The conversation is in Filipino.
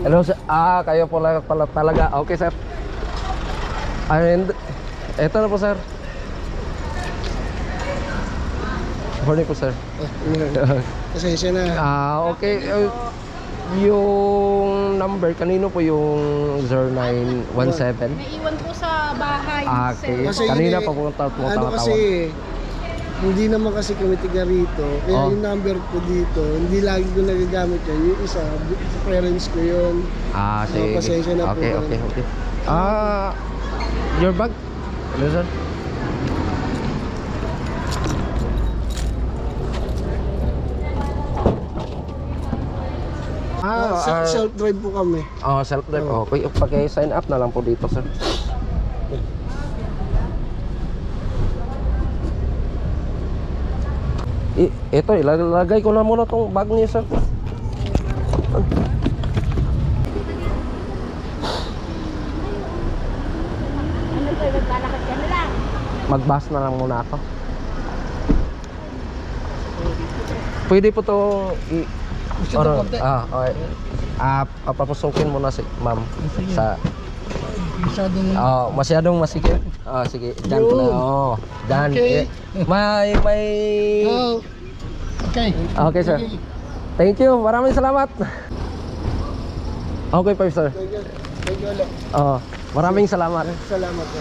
Hello sir. Kayo po lang pala talaga. Okay sir. And eto na po sir. Morning po sir. Pasensya na. Okay. Yung number kanino po yung 0917? Naiwan po sa bahay. Okay. Kasi Kanina hindi- pa po Ano kasi, hindi naman kasi kami tiga rito. Kaya yung number ko dito, hindi lagi ko nagagamit yan. Yung isa, sa parents ko yun. Sige. Pasensya na po. Okay. Your bag? Hello sir. Self-drive po kami. Self-drive. Okay, paki-sign up na lang po dito sir. Ito, ilalagay ko na muna tong bag niya sir. Ano po, maglalakad ka na lang. Mag-bus na lang muna ako. Pwede po to okay. Papapusukin muna si ma'am sa masyadong masikip. Sige, dyan ko na. Dyan. Okay. May Okay. Okay sir. Thank you. Maraming salamat. Okay pa sir. Thank you ulit. Maraming salamat. Salamat po.